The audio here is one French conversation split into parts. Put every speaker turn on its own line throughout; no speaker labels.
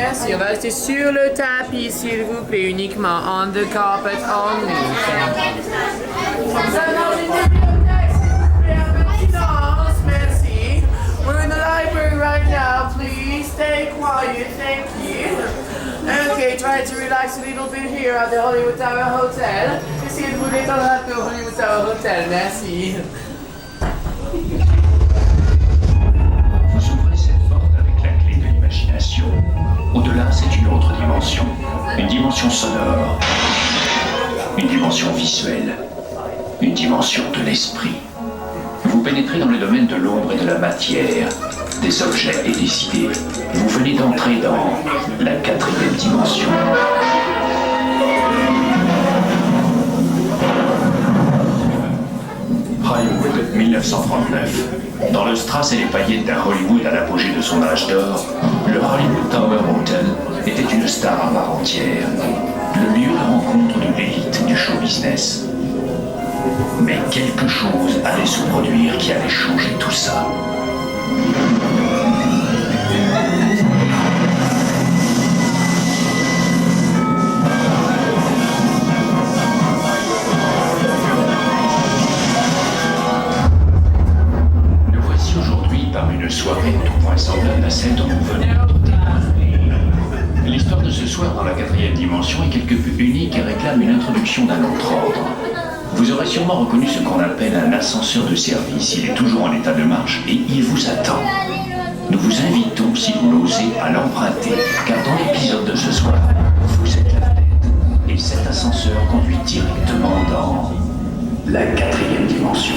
merci. On va rester sur le tapis, s'il vous plaît, uniquement. On the carpet only. Merci. We're in the library right now. Please stay quiet. Thank you. Okay, try to relax a little bit here at the Hollywood Tower Hotel. Essayez de vous détendre un peu au Hollywood Tower Hotel. Merci.
Vous ouvrez cette porte avec la clé de l'imagination. Au-delà, c'est une autre dimension. Une dimension sonore. Une dimension visuelle. Une dimension de l'esprit. Vous pénétrez dans le domaine de l'ombre et de la matière, des objets et des idées. Vous venez d'entrer dans la 4e dimension. Hollywood, 1939. Dans le strass et les paillettes d'un Hollywood à l'apogée de son âge d'or, le Hollywood Tower Hotel était une star à part entière, le lieu de rencontre de l'élite du show business. Mais quelque chose allait se produire qui allait changer tout ça. Nous voici aujourd'hui par une soirée tout point semblable à celle dont vous venez d'être témoin. L'histoire de ce soir dans la 4e dimension est quelque peu unique et réclame une introduction d'un autre ordre. Vous aurez sûrement reconnu ce qu'on appelle un ascenseur de service. Il est toujours en état de marche et il vous attend. Nous vous invitons, si vous l'osez, à l'emprunter, car dans l'épisode de ce soir, vous êtes la vedette. Et cet ascenseur conduit directement dans la 4e dimension.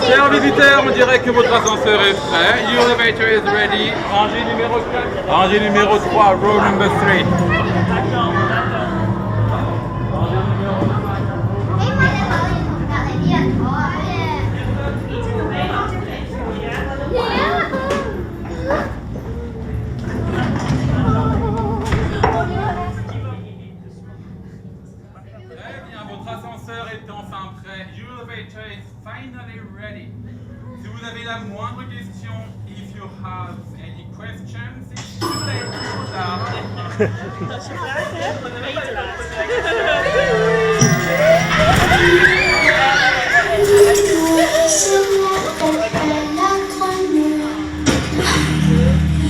Chers visiteurs, on dirait que votre ascenseur est prêt. Your elevator is ready. Rangée numéro 4. Rangée numéro 3, row number 3. Si vous avez la moindre question, if you have any questions, it's too late to start.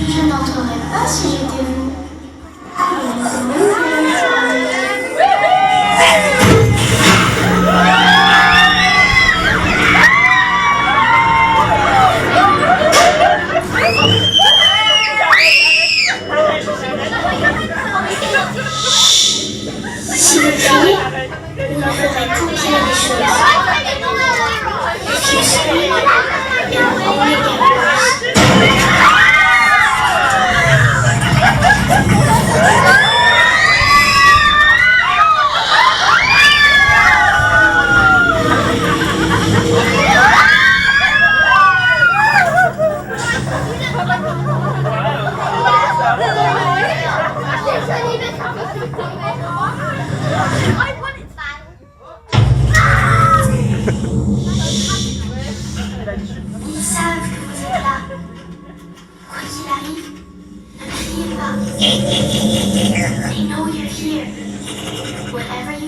Je n'entrerai pas si j'étais vous. Si vous criez, vous n'entendrez tout pire des choses. Je suis They know you're here. Whatever